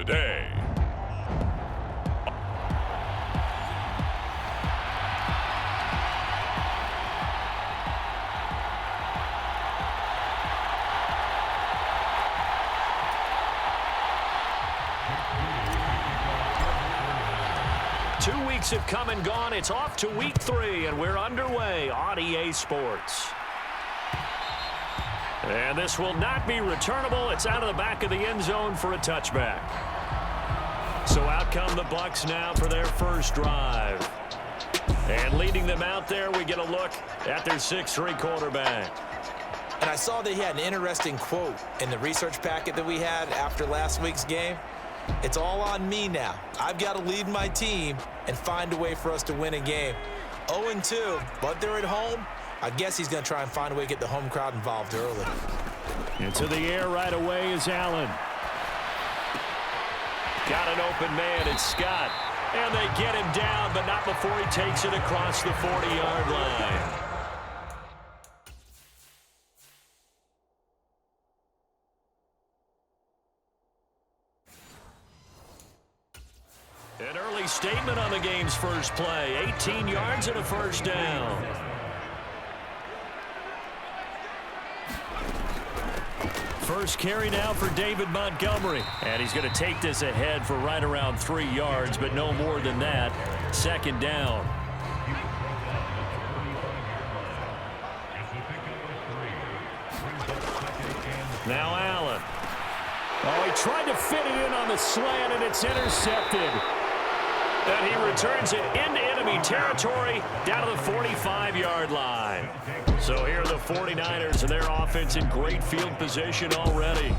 the day. Have come and gone. It's off to week 3, and we're underway on EA Sports. And this will not be returnable. It's out of the back of the end zone for a touchback. So out come the Bucs now for their first drive. And leading them out there, we get a look at their 6'3" quarterback. And I saw that he had an interesting quote in the research packet that we had after last week's game. It's all on me now. I've got to lead my team and find a way for us to win a game. 0-2, but they're at home. I guess he's going to try and find a way to get the home crowd involved early. Into the air right away is Allen. Got an open man, it's Scott. And they get him down, but not before he takes it across the 40-yard line. An early statement on the game's first play. 18 yards and a first down. First carry now for David Montgomery. And he's going to take this ahead for right around 3 yards, but no more than that. Second down. Now Allen. Oh, he tried to fit it in on the slant, and it's intercepted. And he returns it into enemy territory down to the 45-yard line. So here are the 49ers and their offense in great field position already.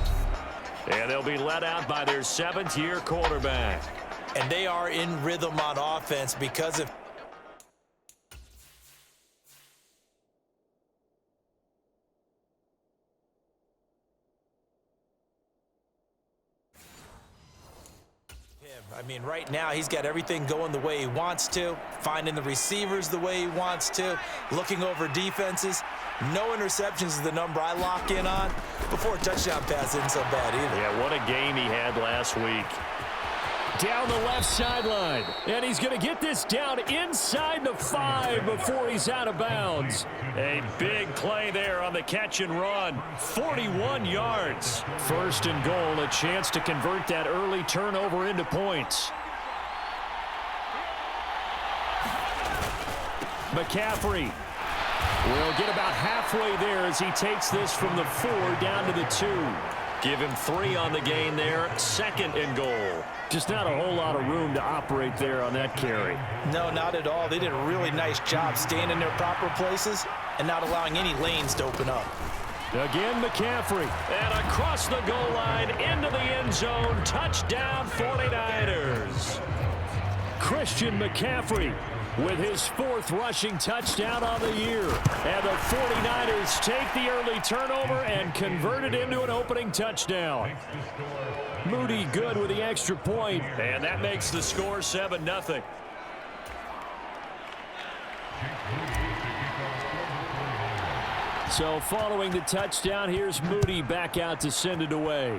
And they'll be led out by their 7th-year quarterback. And they are in rhythm on offense because of I mean, right now, he's got everything going the way he wants to, finding the receivers the way he wants to, looking over defenses. No interceptions is the number I lock in on. Before a touchdown pass isn't so bad either. Yeah, what a game he had last week. Down the left sideline, and he's going to get this down inside the 5 before he's out of bounds. A big play there on the catch and run. 41 yards. First and goal, a chance to convert that early turnover into points. McCaffrey will get about halfway there as he takes this from the 4 down to the 2. Give him 3 on the gain there. Second and goal. Just not a whole lot of room to operate there on that carry. No, not at all. They did a really nice job staying in their proper places and not allowing any lanes to open up. Again, McCaffrey. And across the goal line into the end zone. Touchdown, 49ers. Christian McCaffrey with his 4th rushing touchdown on the year. And the 49ers take the early turnover and convert it into an opening touchdown. Moody good with the extra point, and that makes the score 7-0. So following the touchdown, here's Moody back out to send it away.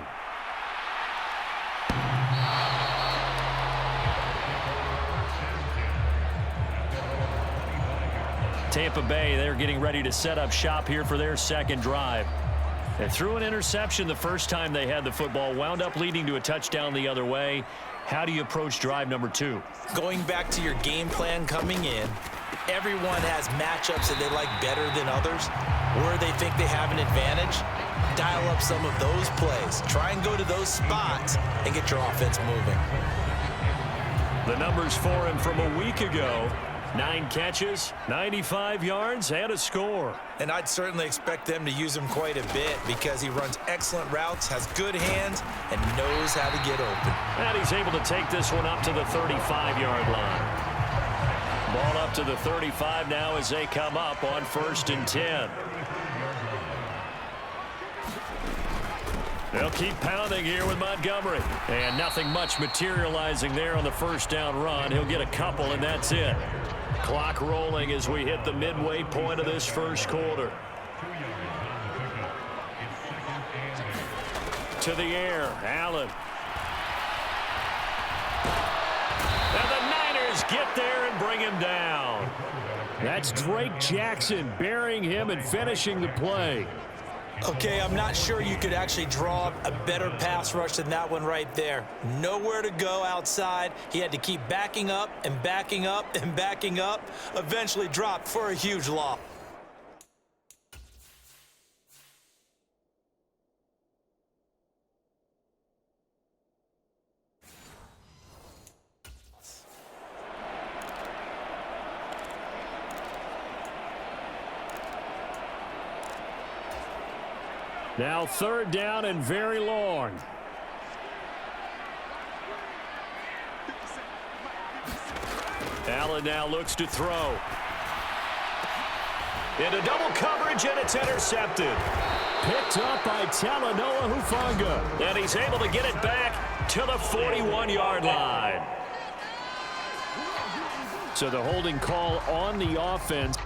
Tampa Bay, they're getting ready to set up shop here for their second drive. They threw an interception the first time they had the football, wound up leading to a touchdown the other way. How do you approach drive number 2? Going back to your game plan coming in, everyone has matchups that they like better than others, where they think they have an advantage. Dial up some of those plays. Try and go to those spots and get your offense moving. The numbers for him from a week ago. 9 catches, 95 yards, and a score. And I'd certainly expect them to use him quite a bit because he runs excellent routes, has good hands, and knows how to get open. And he's able to take this one up to the 35-yard line. Ball up to the 35 now as they come up on 1st and 10. They'll keep pounding here with Montgomery. And nothing much materializing there on the first down run. He'll get a couple, and that's it. Clock rolling as we hit the midway point of this first quarter. To the air, Allen. get there and bring him down. That's Drake Jackson burying him and finishing the play. Okay, I'm not sure you could actually draw a better pass rush than that one right there. Nowhere to go outside. He had to keep backing up and backing up and backing up. Eventually dropped for a huge loss. Now 3rd down and very long. Allen now looks to throw. Into double coverage, and it's intercepted. Picked up by Talanoa Hufanga. And he's able to get it back to the 41-yard line. So the holding call on the offense.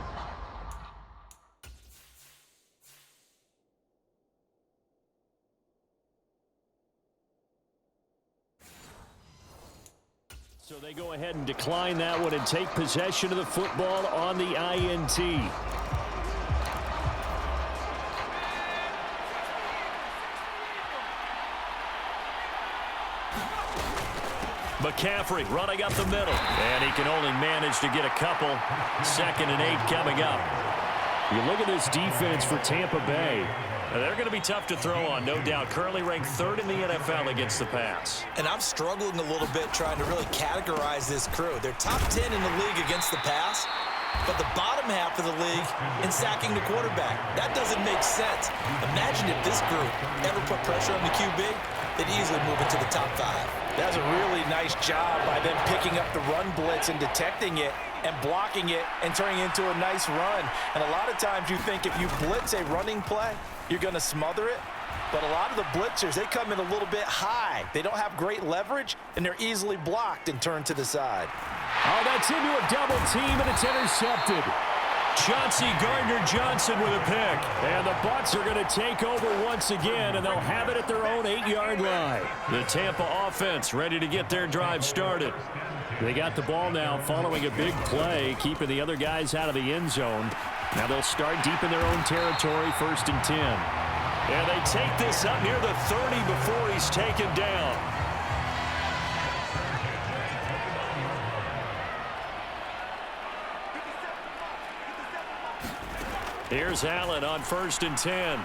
So they go ahead and decline that one and take possession of the football on the INT. McCaffrey running up the middle. And he can only manage to get a couple. 2nd and 8 coming up. You look at this defense for Tampa Bay. They're going to be tough to throw on, no doubt. Currently ranked 3rd in the NFL against the pass. And I'm struggling a little bit trying to really categorize this crew. They're top 10 in the league against the pass, but the bottom half of the league in sacking the quarterback. That doesn't make sense. Imagine if this group ever put pressure on the QB, they'd easily move into the top 5. That's a really nice job by them picking up the run blitz and detecting it and blocking it and turning it into a nice run. And a lot of times you think if you blitz a running play, you're going to smother it. But a lot of the blitzers, they come in a little bit high. They don't have great leverage, and they're easily blocked and turned to the side. Oh, that's into a double team, and it's intercepted. Chauncey Gardner-Johnson with a pick. And the Bucs are going to take over once again, and they'll have it at their own 8-yard line. The Tampa offense ready to get their drive started. They got the ball now following a big play, keeping the other guys out of the end zone. Now they'll start deep in their own territory, 1st and 10. And they take this up near the 30 before he's taken down. Here's Allen on 1st and 10.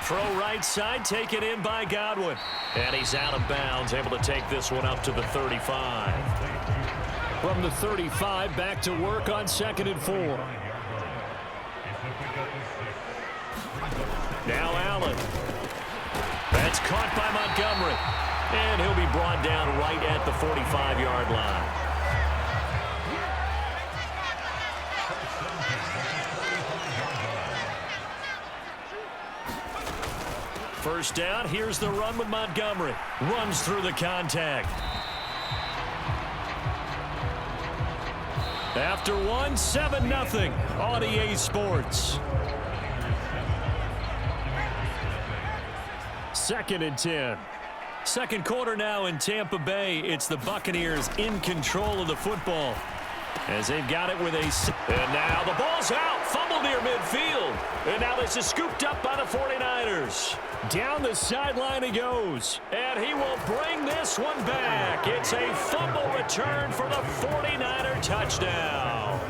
Throw right side, taken in by Godwin. And he's out of bounds, able to take this one up to the 35. From the 35, back to work on 2nd and 4. Now Allen. That's caught by Montgomery. And he'll be brought down right at the 45-yard line. First down, here's the run with Montgomery. Runs through the contact. After one, 7-0 on EA Sports. 2nd and 10. Second quarter now in Tampa Bay. It's the Buccaneers in control of the football as they've got it with a... And now the ball's out. Fumble near midfield. And now this is scooped up by the 49ers. Down the sideline he goes. And he will bring this one back. It's a fumble return for the 49er touchdown.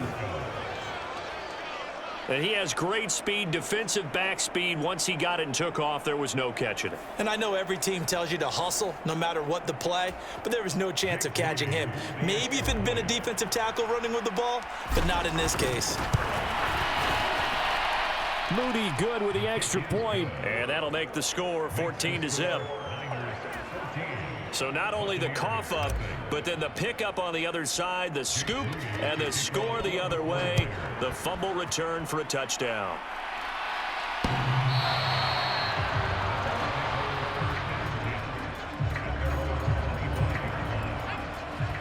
And he has great speed, defensive back speed. Once he got it and took off, there was no catching it. And I know every team tells you to hustle no matter what the play, but there was no chance of catching him. Maybe if it had been a defensive tackle running with the ball, but not in this case. Moody good with the extra point, and that'll make the score 14-0. So not only the cough up, but then the pickup on the other side, the scoop, and the score the other way. The fumble return for a touchdown.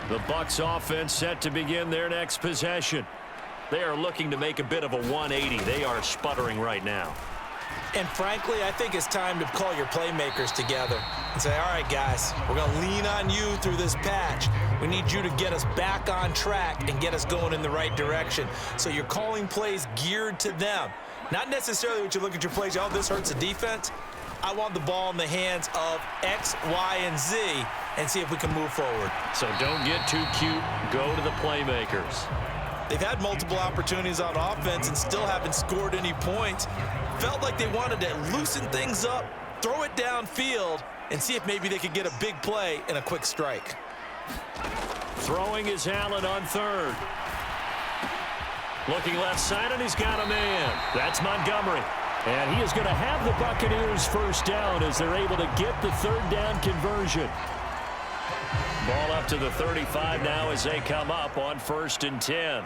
The Bucs offense set to begin their next possession. They are looking to make a bit of a 180. They are sputtering right now. And frankly, I think it's time to call your playmakers together and say, all right, guys, we're going to lean on you through this patch. We need you to get us back on track and get us going in the right direction. So you're calling plays geared to them. Not necessarily what you look at your plays, oh, this hurts the defense. I want the ball in the hands of X, Y, and Z and see if we can move forward. So don't get too cute. Go to the playmakers. They've had multiple opportunities on offense and still haven't scored any points. Felt like they wanted to loosen things up, throw it downfield, and see if maybe they could get a big play and a quick strike. Throwing is Allen on third. Looking left side, and he's got a man. That's Montgomery. And he is going to have the Buccaneers first down as they're able to get the third down conversion. Ball up to the 35 now as they come up on 1st and 10.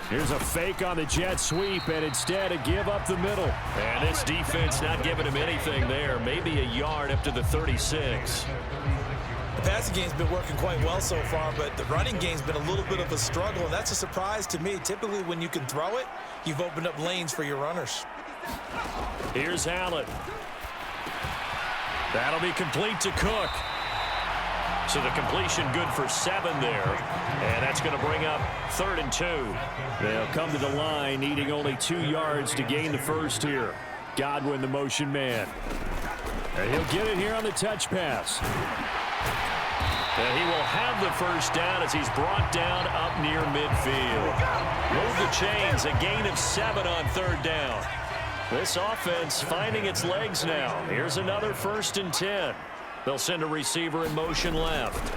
Here's a fake on the jet sweep, and instead a give up the middle. And this defense not giving him anything there. Maybe a yard up to the 36. The passing game's been working quite well so far, but the running game's been a little bit of a struggle, and that's a surprise to me. Typically, when you can throw it, you've opened up lanes for your runners. Here's Allen. That'll be complete to Cook. So the completion good for 7 there. And that's going to bring up 3rd and 2. They'll come to the line needing only 2 yards to gain the first here. Godwin, the motion man. And he'll get it here on the touch pass. And he will have the first down as he's brought down up near midfield. Move the chains, a gain of 7 on 3rd down. This offense finding its legs now. Here's another 1st and 10. They'll send a receiver in motion left.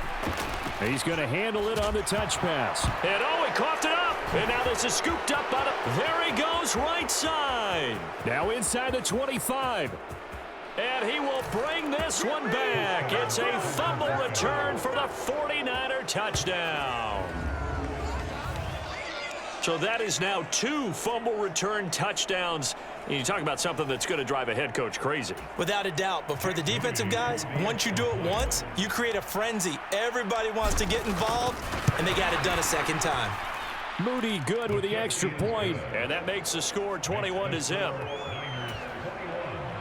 He's going to handle it on the touch pass. And oh, he coughed it up. And now this is scooped up by the... There he goes, right side. Now inside the 25. And he will bring this one back. It's a fumble return for the 49er touchdown. So that is now 2 fumble return touchdowns. And you talk about something that's going to drive a head coach crazy. Without a doubt. But for the defensive guys, once you do it once, you create a frenzy. Everybody wants to get involved, and they got it done a second time. Moody good with the extra point, and that makes the score 21-0.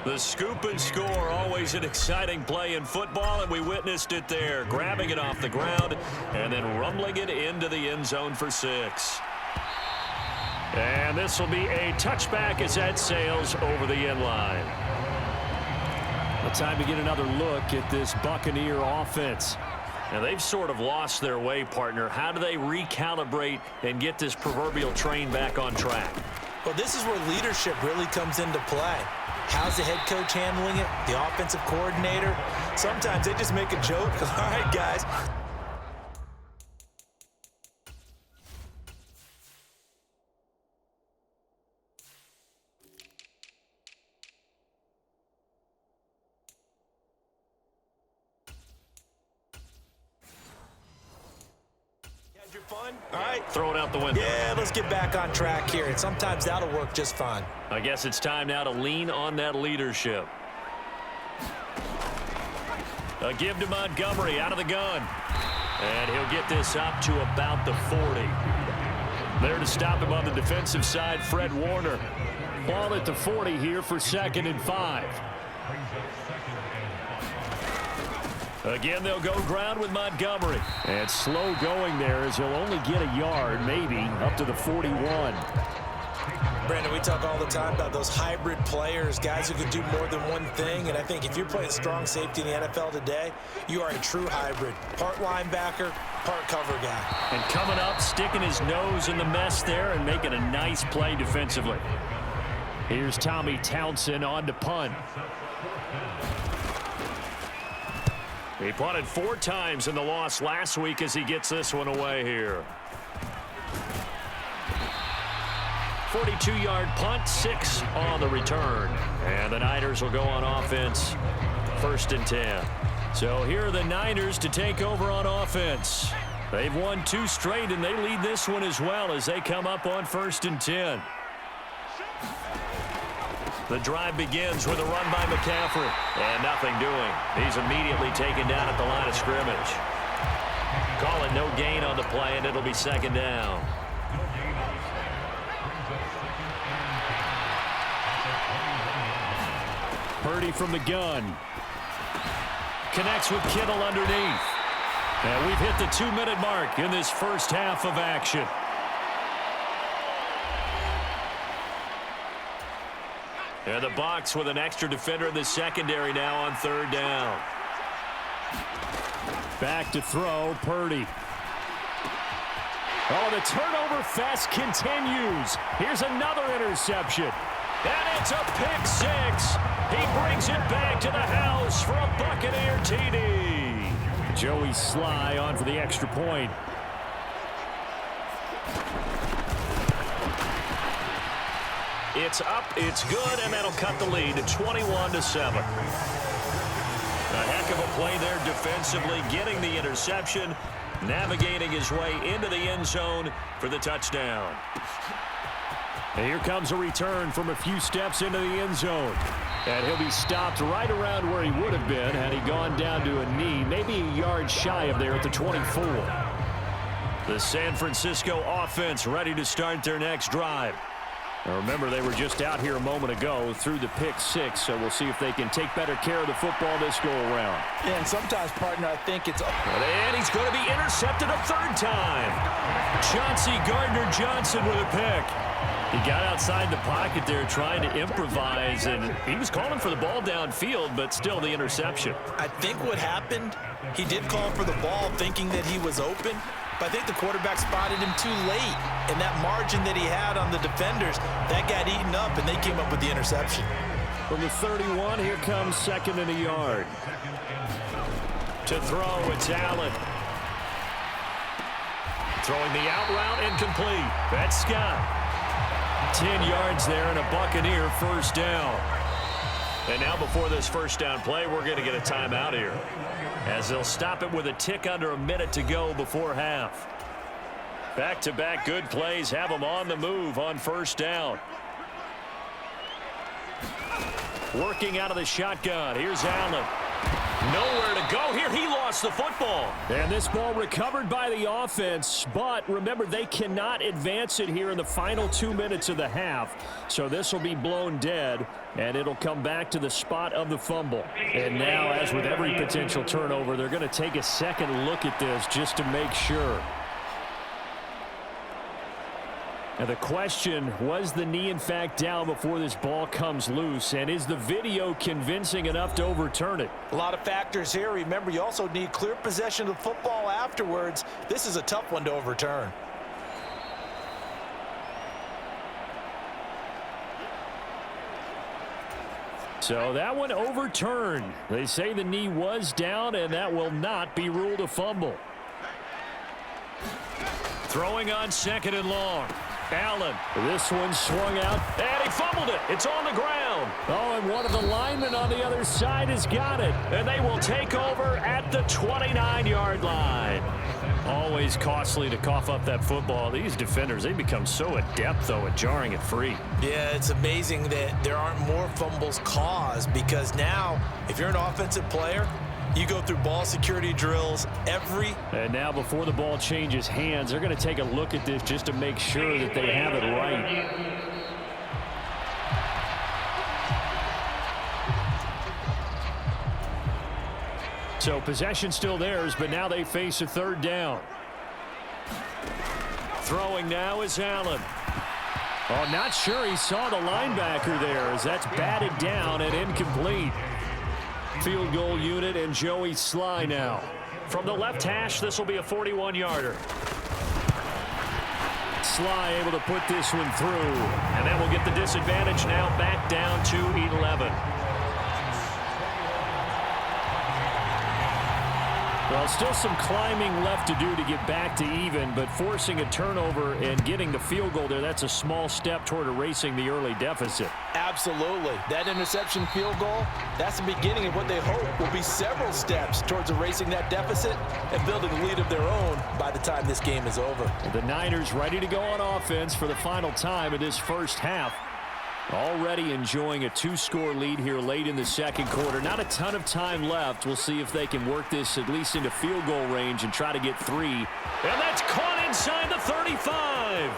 The scoop and score, always an exciting play in football, and we witnessed it there. Grabbing it off the ground and then rumbling it into the end zone for 6. And this will be a touchback as that sails over the end line. The time to get another look at this Buccaneer offense. And they've sort of lost their way, partner. How do they recalibrate and get this proverbial train back on track? Well, this is where leadership really comes into play. How's the head coach handling it? The offensive coordinator? Sometimes they just make a joke. All right, guys. Fun. All right. Throw it out the window. Yeah, let's get back on track here. And sometimes that'll work just fine. I guess it's time now to lean on that leadership. A give to Montgomery out of the gun. And he'll get this up to about the 40. There to stop him on the defensive side, Fred Warner. Ball at the 40 here for 2nd and 5. Again, they'll go ground with Montgomery. And slow going there as he'll only get a yard, maybe, up to the 41. Brandon, we talk all the time about those hybrid players, guys who can do more than one thing. And I think if you're playing strong safety in the NFL today, you are a true hybrid. Part linebacker, part cover guy. And coming up, sticking his nose in the mess there and making a nice play defensively. Here's Tommy Townsend on to punt. He punted 4 times in the loss last week as he gets this one away here. 42-yard punt, 6 on the return. And the Niners will go on offense, 1st and 10. So here are the Niners to take over on offense. They've won 2 straight, and they lead this one as well as they come up on 1st and 10. The drive begins with a run by McCaffrey. And nothing doing. He's immediately taken down at the line of scrimmage. Call it no gain on the play, and it'll be 2nd down. Purdy from the gun. connects with Kittle underneath. And we've hit the 2-minute mark in this first half of action. And the Bucs with an extra defender in the secondary now on third down. Back to throw, Purdy. Oh, the turnover fest continues. Here's another interception. And it's a pick six. He brings it back to the house for a Buccaneer TD. Joey Sly on for the extra point. It's up, it's good, and that'll cut the lead to 21-7. A heck of a play there defensively, getting the interception, navigating his way into the end zone for the touchdown. And here comes a return from a few steps into the end zone. And he'll be stopped right around where he would have been had he gone down to a knee, maybe a yard shy of there at the 24. The San Francisco offense ready to start their next drive. Now remember, they were just out here a moment ago through the pick six, so we'll see if they can take better care of the football this go-around. Yeah, and sometimes, partner, I think it's... And he's going to be intercepted a third time. Chauncey Gardner-Johnson with a pick. He got outside the pocket there trying to improvise, and he was calling for the ball downfield, but still the interception. I think what happened, he did call for the ball thinking that he was open, but I think the quarterback spotted him too late. And that margin that he had on the defenders, that got eaten up, and they came up with the interception. From the 31, here comes second and a yard. To throw, it's Allen. Throwing the out route, incomplete. That's Scott. 10 yards there and a Buccaneer first down. And now before this first down play, we're going to get a timeout here, as they'll stop it with a tick under a minute to go before half. Back-to-back good plays have them on the move on first down. Working out of the shotgun. Here's Allen. Nowhere to go here. He lost the football. And this ball recovered by the offense. But remember, they cannot advance it here in the final 2 minutes of the half. So this will be blown dead, and it'll come back to the spot of the fumble. And now, as with every potential turnover, they're going to take a second look at this just to make sure. Now the question, was the knee in fact down before this ball comes loose? And is the video convincing enough to overturn it? A lot of factors here. Remember, you also need clear possession of the football afterwards. This is a tough one to overturn. So that one overturned. They say the knee was down, and that will not be ruled a fumble. Throwing on second and long. Allen. This one swung out, and he fumbled it. It's on the ground. Oh, and one of the linemen on the other side has got it. And they will take over at the 29-yard line. Always costly to cough up that football. These defenders, they become so adept, though, at jarring it free. Yeah, it's amazing that there aren't more fumbles caused, because now, if you're an offensive player, you go through ball security drills And now before the ball changes hands, they're going to take a look at this just to make sure that they have it right. So possession still theirs, but now they face a third down. Throwing now is Allen. Oh, not sure he saw the linebacker there, as that's batted down and incomplete. Field goal unit and Joey Sly now. From the left hash, this will be a 41-yarder. Sly able to put this one through. And that will get the disadvantage now back down to 11. Well, still some climbing left to do to get back to even, but forcing a turnover and getting the field goal there, that's a small step toward erasing the early deficit. Absolutely. That interception field goal, that's the beginning of what they hope will be several steps towards erasing that deficit and building a lead of their own by the time this game is over. The Niners ready to go on offense for the final time of this first half. Already enjoying a 2-score lead here late in the second quarter. Not a ton of time left. We'll see if they can work this at least into field goal range and try to get 3. And that's caught inside the 35.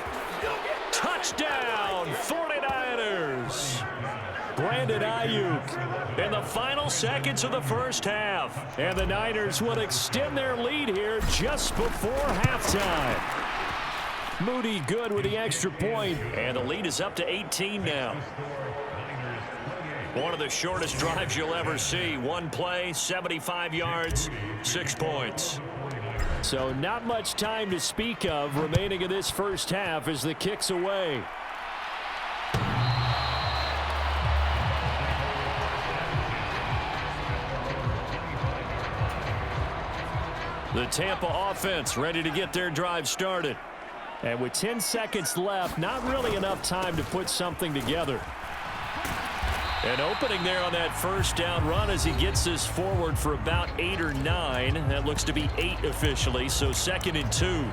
Touchdown, 49ers. Brandon Ayuk in the final seconds of the first half. And the Niners will extend their lead here just before halftime. Moody good with the extra point, and the lead is up to 18 now. One of the shortest drives you'll ever see. One play, 75 yards, 6 points. So not much time to speak of remaining in this first half as the kick's away. The Tampa offense ready to get their drive started. And with 10 seconds left, not really enough time to put something together. An opening there on that first down run as he gets this forward for about 8 or 9. That looks to be 8 officially, so 2nd and 2.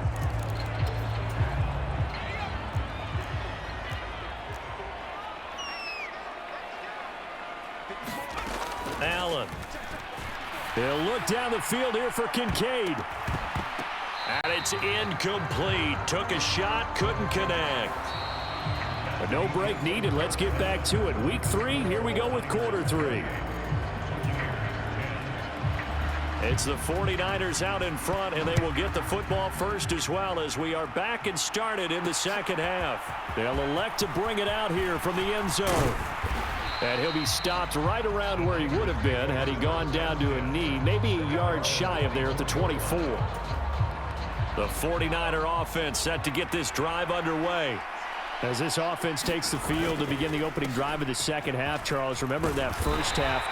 Allen. They'll look down the field here for Kincaid. And it's incomplete. Took a shot, couldn't connect. But no break needed. Let's get back to it. Week 3, here we go with quarter 3. It's the 49ers out in front, and they will get the football first as well as we are back and started in the second half. They'll elect to bring it out here from the end zone. And he'll be stopped right around where he would have been had he gone down to a knee, maybe a yard shy of there at the 24. The 49er offense set to get this drive underway. As this offense takes the field to begin the opening drive of the second half, Charles, remember that first half,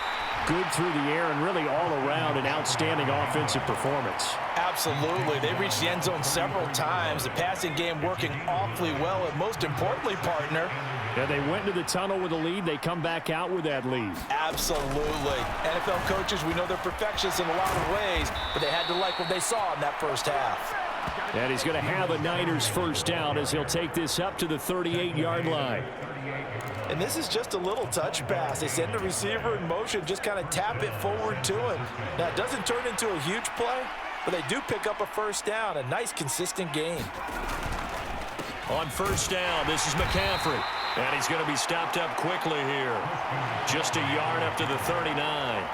good through the air and really all around an outstanding offensive performance. Absolutely. They reached the end zone several times. The passing game working awfully well, and most importantly, partner, yeah, they went into the tunnel with a lead. They come back out with that lead. Absolutely. NFL coaches, we know they're perfectionists in a lot of ways, but they had to like what they saw in that first half. And he's going to have a Niners first down as he'll take this up to the 38-yard line. And this is just a little touch pass. They send the receiver in motion, just kind of tap it forward to him. Now, it doesn't turn into a huge play, but they do pick up a first down. A nice, consistent game. On first down, this is McCaffrey. And he's going to be stopped up quickly here. Just a yard up to the 39.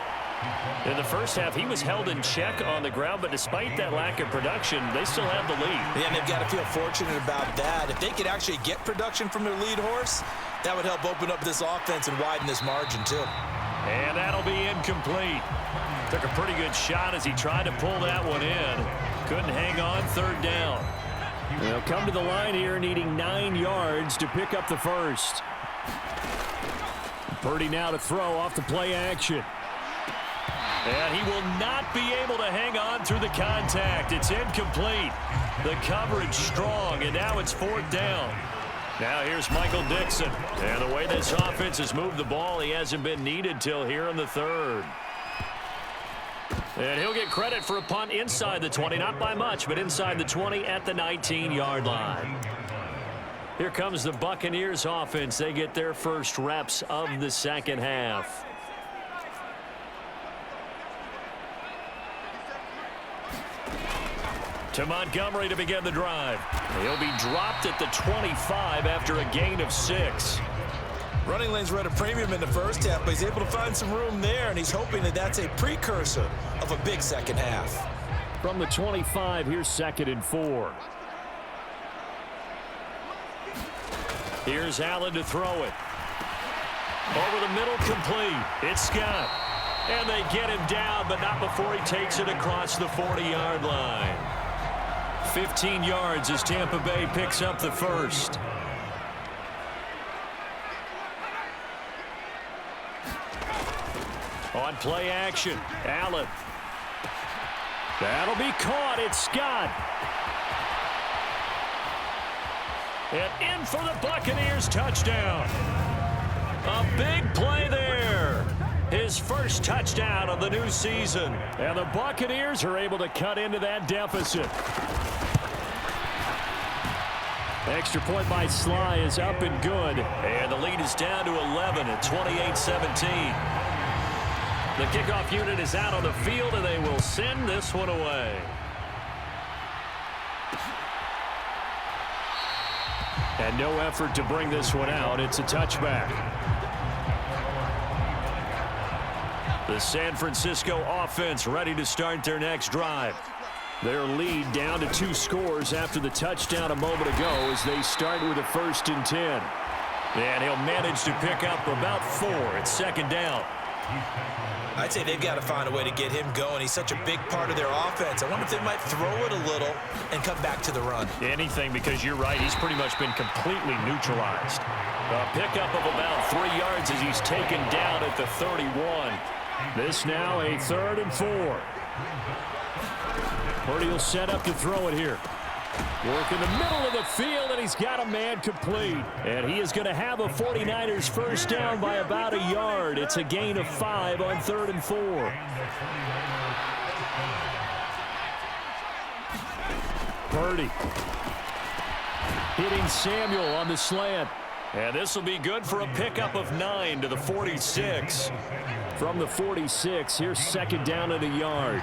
In the first half, he was held in check on the ground, but despite that lack of production, they still have the lead. Yeah, and they've got to feel fortunate about that. If they could actually get production from their lead horse, that would help open up this offense and widen this margin, too. And that'll be incomplete. Took a pretty good shot as he tried to pull that one in. Couldn't hang on, third down. They'll come to the line here needing 9 yards to pick up the first. Purdy now to throw off the play action. And he will not be able to hang on through the contact. It's incomplete. The coverage strong, and now it's 4th down. Now here's Michael Dixon. And the way this offense has moved the ball, he hasn't been needed till here in the 3rd. And he'll get credit for a punt inside the 20. Not by much, but inside the 20 at the 19-yard line. Here comes the Buccaneers offense. They get their first reps of the second half. To Montgomery to begin the drive. He'll be dropped at the 25 after a gain of 6. Running lanes were at a premium in the first half, but he's able to find some room there, and he's hoping that that's a precursor of a big second half. From the 25, here's 2nd and 4. Here's Allen to throw it. Over the middle, complete. It's Scott. And they get him down, but not before he takes it across the 40-yard line. 15 yards as Tampa Bay picks up the first. On play action, Allen. That'll be caught. It's Scott. And in for the Buccaneers touchdown. A big play there. His first touchdown of the new season. And the Buccaneers are able to cut into that deficit. Extra point by Sly is up and good. And the lead is down to 11 at 28-17. The kickoff unit is out on the field, and they will send this one away. And no effort to bring this one out. It's a touchback. The San Francisco offense ready to start their next drive. Their lead down to 2 scores after the touchdown a moment ago as they start with a 1st and 10. And he'll manage to pick up about 4 at 2nd down. I'd say they've got to find a way to get him going. He's such a big part of their offense. I wonder if they might throw it a little and come back to the run. Anything, because you're right, he's pretty much been completely neutralized. A pickup of about 3 yards as he's taken down at the 31. This now a 3rd and 4. Purdy will set up to throw it here. Work in the middle of the field, and he's got a man complete. And he is going to have a 49ers 1st down by about a yard. It's a gain of 5 on 3rd and 4. Purdy hitting Samuel on the slant. And this will be good for a pickup of 9 to the 46. From the 46, here's 2nd down and a yard.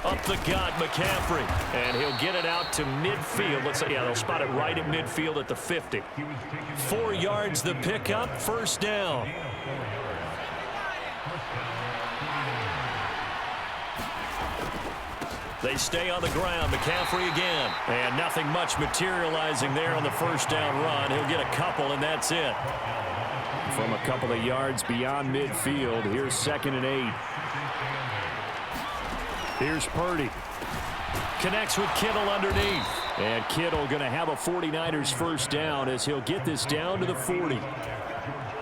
Up the gut, McCaffrey. And he'll get it out to midfield. Let's say, yeah, they'll spot it right at midfield at the 50. 4 yards the pickup, 1st down. They stay on the ground. McCaffrey again. And nothing much materializing there on the 1st down run. He'll get a couple, and that's it. From a couple of yards beyond midfield, here's 2nd and 8. Here's Purdy. Connects with Kittle underneath. And Kittle going to have a 49ers 1st down as he'll get this down to the 40.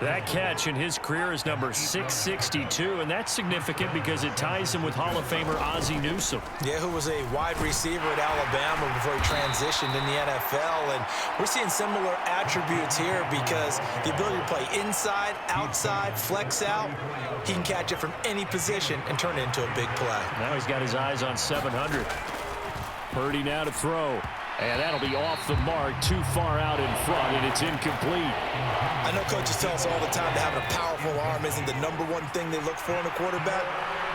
That catch in his career is number 662, and that's significant because it ties him with Hall of Famer Ozzie Newsome. Yeah, who was a wide receiver at Alabama before he transitioned in the NFL. And we're seeing similar attributes here because the ability to play inside, outside, flex out, he can catch it from any position and turn it into a big play. Now he's got his eyes on 700. Purdy now to throw. And that'll be off the mark, too far out in front, and it's incomplete. I know coaches tell us all the time that having a powerful arm isn't the #1 thing they look for in a quarterback.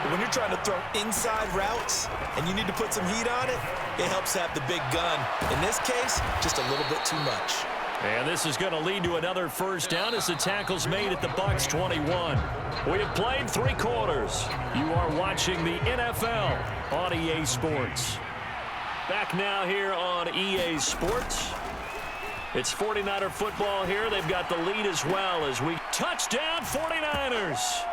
But when you're trying to throw inside routes and you need to put some heat on it, it helps have the big gun. In this case, just a little bit too much. And this is going to lead to another 1st down as the tackle's made at the Bucs 21. We have played 3 quarters. You are watching the NFL on EA Sports. Back now here on EA Sports. It's 49er football here. They've got the lead as well as we touchdown 49ers.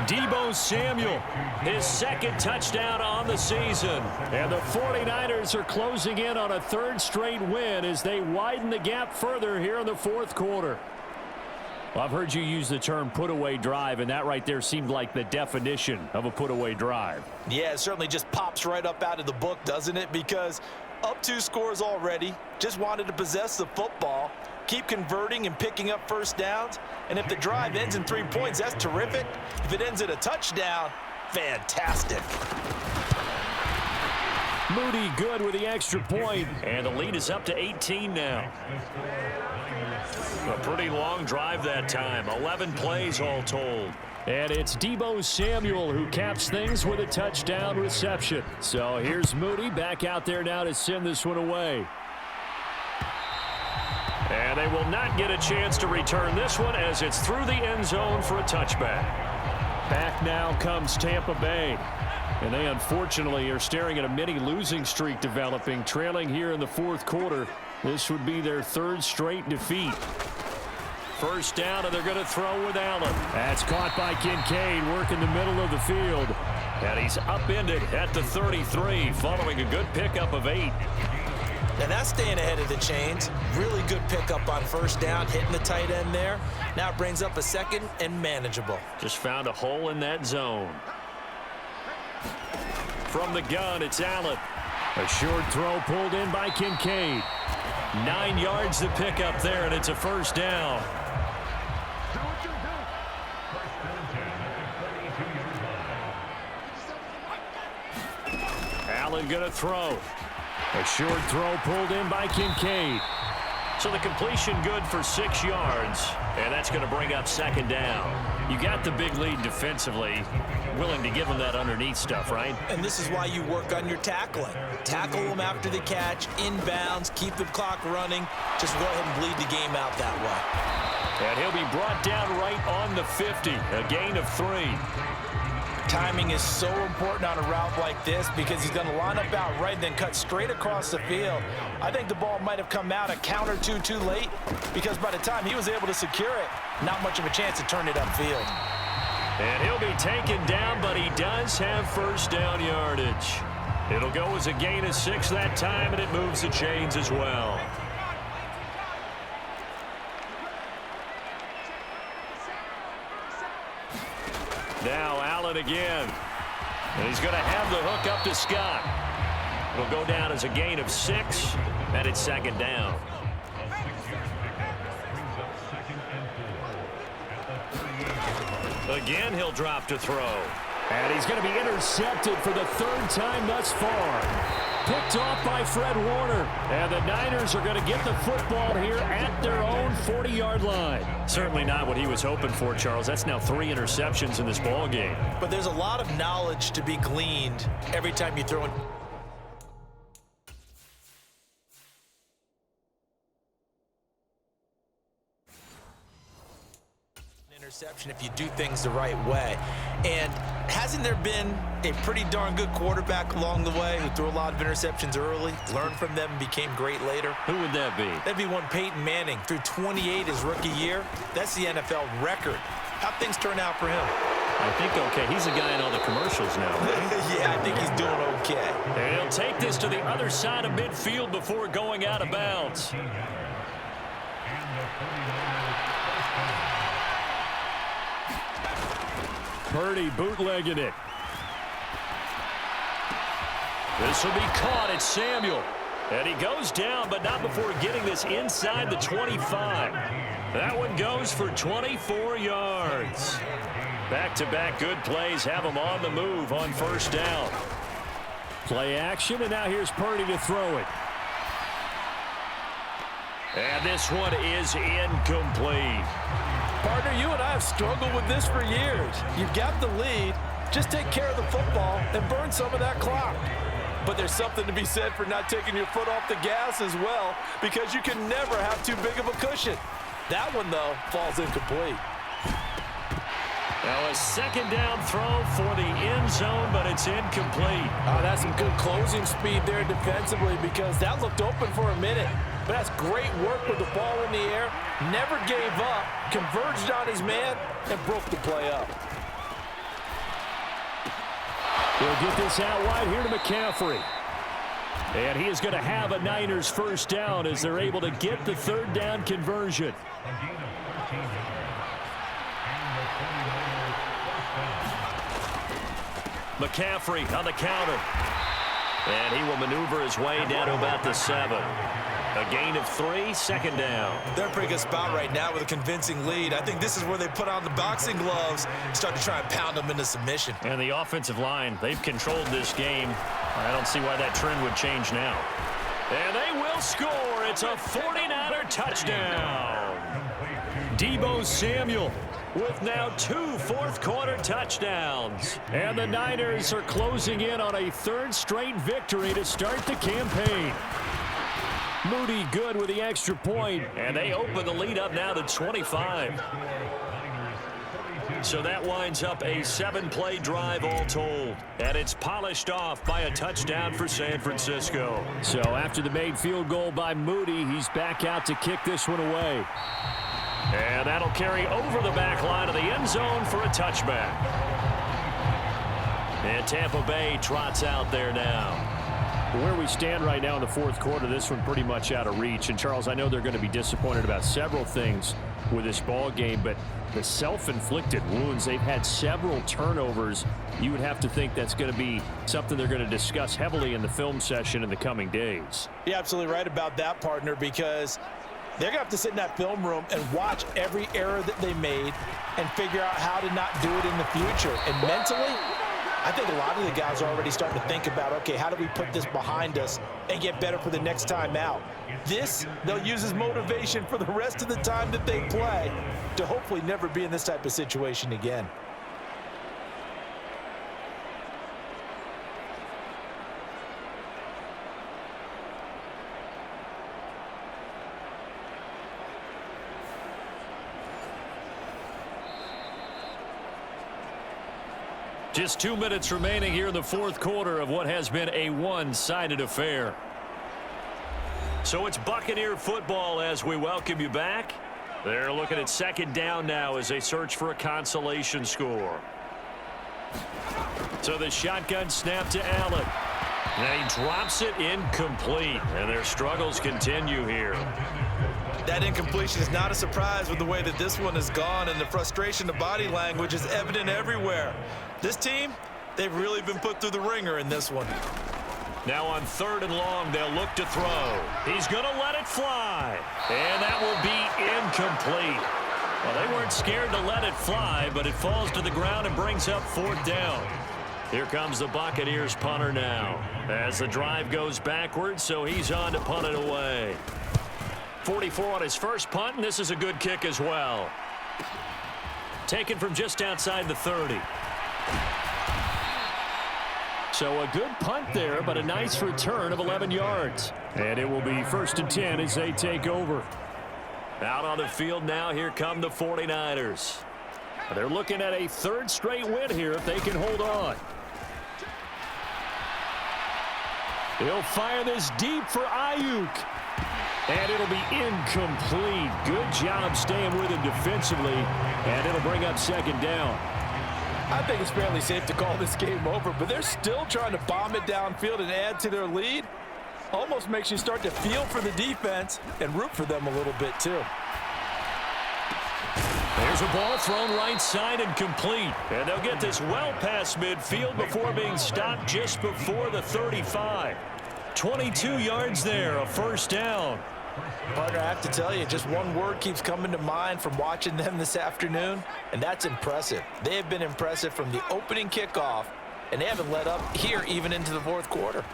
Deebo Samuel, his 2nd touchdown on the season. And the 49ers are closing in on a 3rd straight win as they widen the gap further here in the 4th quarter. Well, I've heard you use the term put-away drive, and that right there seemed like the definition of a put-away drive. Yeah, it certainly just pops right up out of the book, doesn't it? Because up 2 scores already, just wanted to possess the football, keep converting and picking up 1st downs. And if the drive ends in 3 points, that's terrific. If it ends in a touchdown, fantastic. Moody good with the extra point, and the lead is up to 18 now. A pretty long drive that time, 11 plays all told. And it's Deebo Samuel who caps things with a touchdown reception. So here's Moody back out there now to send this one away. And they will not get a chance to return this one as it's through the end zone for a touchback. Back now comes Tampa Bay. And they unfortunately are staring at a mini losing streak developing, trailing here in the 4th quarter. This would be their 3rd straight defeat. 1st down, and they're going to throw with Allen. That's caught by Kincaid, working the middle of the field. And he's upended at the 33, following a good pickup of 8. Now that's staying ahead of the chains. Really good pickup on 1st down, hitting the tight end there. Now it brings up a 2nd and manageable. Just found a hole in that zone. From the gun, it's Allen. A short throw pulled in by Kincaid. 9 yards to pick up there, and it's a 1st down. Allen going to throw. A short throw pulled in by Kincaid. So the completion good for 6 yards, and that's going to bring up 2nd down. You got the big lead defensively, willing to give them that underneath stuff, right? And this is why you work on your tackling. Tackle them after the catch, inbounds, keep the clock running. Just go ahead and bleed the game out that way. And he'll be brought down right on the 50, a gain of 3. Timing is so important on a route like this because he's going to line up out right and then cut straight across the field. I think the ball might have come out a count or two too late because by the time he was able to secure it, not much of a chance to turn it upfield. And he'll be taken down, but he does have first down yardage. It'll go as a gain of 6 that time, and it moves the chains as well. Now Allen again. And he's going to have the hook up to Scott. It'll go down as a gain of 6, and it's second down. Again, he'll drop to throw. And he's going to be intercepted for the 3rd time thus far. Picked off by Fred Warner. And the Niners are going to get the football here at their own 40-yard line. Certainly not what he was hoping for, Charles. That's now 3 interceptions in this ball game. But there's a lot of knowledge to be gleaned every time you throw it. Interception if you do things the right way. And hasn't there been a pretty darn good quarterback along the way who threw a lot of interceptions early, learned from them, and became great later? Who would that be? That'd be one Peyton Manning, threw 28 his rookie year. That's the NFL record. How'd things turn out for him? I think okay. He's a guy in all the commercials now, right? Yeah, I think he's doing okay. And he'll take this to the other side of midfield before going out of bounds. Purdy bootlegging it. This will be caught. It's Samuel. And he goes down, but not before getting this inside the 25. That one goes for 24 yards. Back-to-back good plays have him on the move on first down. Play action, and now here's Purdy to throw it. And this one is incomplete. Partner, you and I have struggled with this for years. You've got the lead. Just take care of the football and burn some of that clock. But there's something to be said for not taking your foot off the gas as well, because you can never have too big of a cushion. That one, though, falls incomplete. Now a second down throw for the end zone, but it's incomplete. Oh, that's some good closing speed there defensively because that looked open for a minute. But that's great work with the ball in the air. Never gave up, converged on his man, and broke the play up. He'll get this out wide here to McCaffrey. And he is going to have a Niners first down as they're able to get the 3rd down conversion. McCaffrey on the counter. And he will maneuver his way down to about the 7. A gain of 3, second down. They're in a pretty good spot right now with a convincing lead. I think this is where they put on the boxing gloves, start to try and pound them into submission. And the offensive line, they've controlled this game. I don't see why that trend would change now. And they will score. It's a 49er touchdown. Deebo Samuel with now 2 fourth-quarter touchdowns. And the Niners are closing in on a 3rd straight victory to start the campaign. Moody good with the extra point. And they open the lead up now to 25. So that winds up a 7-play drive all told. And it's polished off by a touchdown for San Francisco. So after the made field goal by Moody, he's back out to kick this one away. And that'll carry over the back line of the end zone for a touchback. And Tampa Bay trots out there now. Where we stand right now in the 4th quarter, this one pretty much out of reach. And, Charles, I know they're going to be disappointed about several things with this ball game, but the self-inflicted wounds, they've had several turnovers. You would have to think that's going to be something they're going to discuss heavily in the film session in the coming days. You're absolutely right about that, partner, because they're going to have to sit in that film room and watch every error that they made and figure out how to not do it in the future. And mentally, I think a lot of the guys are already starting to think about, okay, how do we put this behind us and get better for the next time out? This, they'll use as motivation for the rest of the time that they play to hopefully never be in this type of situation again. Just 2 minutes remaining here in the fourth quarter of what has been a one-sided affair. So it's Buccaneer football as we welcome you back. They're looking at second down now as they search for a consolation score. So the shotgun snap to Allen. And he drops it incomplete. And their struggles continue here. That incompletion is not a surprise with the way that this one has gone, and the frustration, the body language is evident everywhere. This team, they've really been put through the ringer in this one. Now on 3rd and long, they'll look to throw. He's going to let it fly. And that will be incomplete. Well, they weren't scared to let it fly, but it falls to the ground and brings up 4th down. Here comes the Buccaneers punter now as the drive goes backwards, so he's on to punt it away. 44 on his first punt, and this is a good kick as well. Taken from just outside the 30. So a good punt there, but a nice return of 11 yards. And it will be 1st and 10 as they take over. Out on the field now, here come the 49ers. They're looking at a 3rd straight win here if they can hold on. He'll fire this deep for Ayuk. And it'll be incomplete. Good job staying with him defensively. And it'll bring up 2nd down. I think it's fairly safe to call this game over, but they're still trying to bomb it downfield and add to their lead. Almost makes you start to feel for the defense and root for them a little bit too. There's a ball thrown right side and complete. And they'll get this well past midfield before being stopped just before the 35. 22 yards there, a 1st down. Partner, I have to tell you, just one word keeps coming to mind from watching them this afternoon, and that's impressive. They have been impressive from the opening kickoff, and they haven't let up here even into the 4th quarter.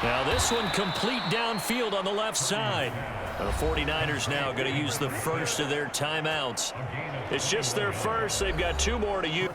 Now this one complete downfield on the left side. The 49ers now going to use the first of their timeouts. It's just their first. They've got 2 more to use.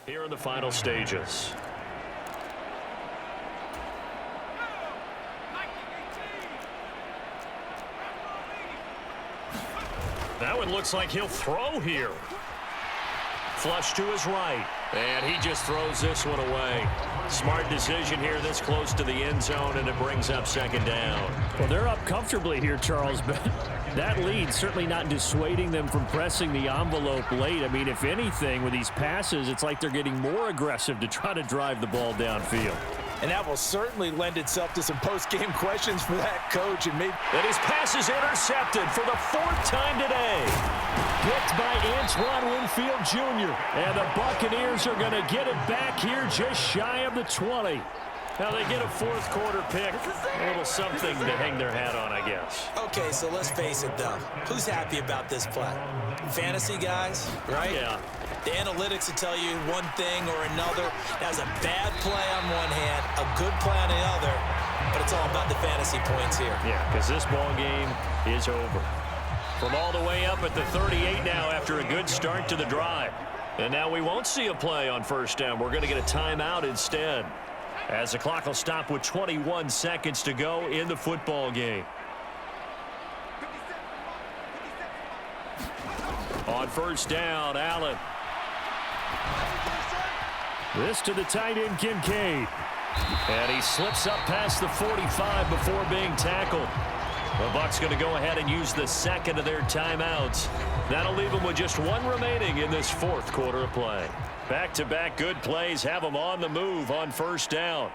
Here in the final stages. That one looks like he'll throw here. Flush to his right. And he just throws this one away. Smart decision here this close to the end zone, and it brings up 2nd down. Well, they're up comfortably here, Charles, but that lead certainly not dissuading them from pressing the envelope late. I mean, if anything, with these passes, it's like they're getting more aggressive to try to drive the ball downfield. And that will certainly lend itself to some post-game questions for that coach. And his pass is intercepted for the 4th time today. Picked by Antoine Winfield Jr. And the Buccaneers are going to get it back here just shy of the 20. Now they get a 4th quarter pick. A little something to hang their hat on, I guess. Okay, so let's face it, though. Who's happy about this play? Fantasy guys, right? Yeah. The analytics will tell you one thing or another. That was a bad play on one hand, a good play on the other. but it's all about the fantasy points here. Yeah, because this ball game is over. From all the way up at the 38 now after a good start to the drive. And now we won't see a play on first down. We're going to get a timeout instead, as the clock will stop with 21 seconds to go in the football game. On first down, Allen. This to the tight end, Kincaid. And he slips up past the 45 before being tackled. The Bucs going to go ahead and use the second of their timeouts. That'll leave them with just one remaining in this fourth quarter of play. Back-to-back good plays have them on the move on first down.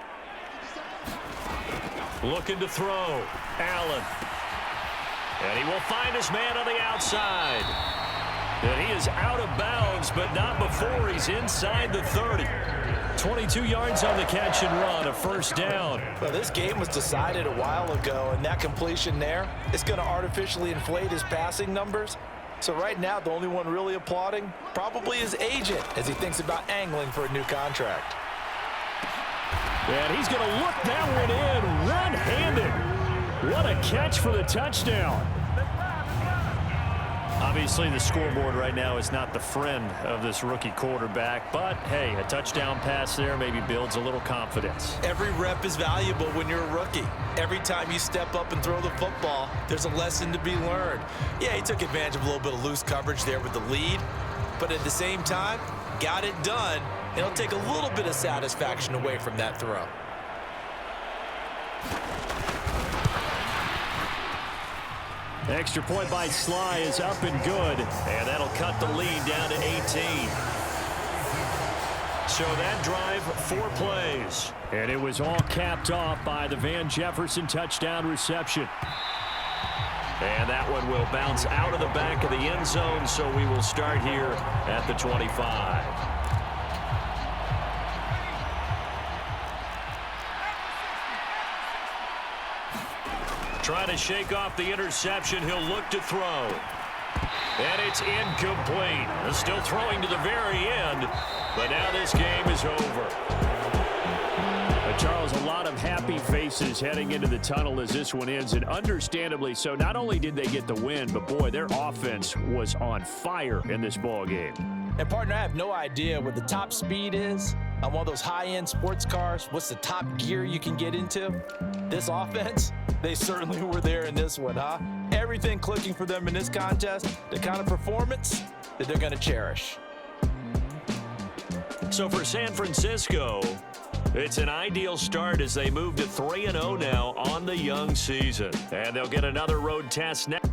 Looking to throw. Allen. And he will find his man on the outside. And he is out of bounds, but not before he's inside the 30. 22 yards on the catch and run, a first down. Well, this game was decided a while ago, and that completion there is going to artificially inflate his passing numbers. So right now, the only one really applauding probably his agent as he thinks about angling for a new contract. And he's going to look that one in one-handed. What a catch for the touchdown. Obviously, the scoreboard right now is not the friend of this rookie quarterback, but hey, a touchdown pass there maybe builds a little confidence. Every rep is valuable when you're a rookie. Every time you step up and throw the football, there's a lesson to be learned. Yeah, he took advantage of a little bit of loose coverage there with the lead, but at the same time, got it done. It'll take a little bit of satisfaction away from that throw. Extra point by Sly is up and good, and that'll cut the lead down to 18. So that drive, 4 plays. And it was all capped off by the Van Jefferson touchdown reception. And that one will bounce out of the back of the end zone, so we will start here at the 25. Trying to shake off the interception. He'll look to throw. And it's incomplete. Still throwing to the very end, but now this game is over. Charles, a lot of happy faces heading into the tunnel as this one ends, and understandably so. Not only did they get the win, but boy, their offense was on fire in this ball game. And partner, I have no idea what the top speed is on one of those high-end sports cars. What's the top gear you can get into? This offense, they certainly were there in this one, huh? Everything clicking for them in this contest, the kind of performance that they're going to cherish. So for San Francisco, it's an ideal start as they move to 3-0 now on the young season. And they'll get another road test next.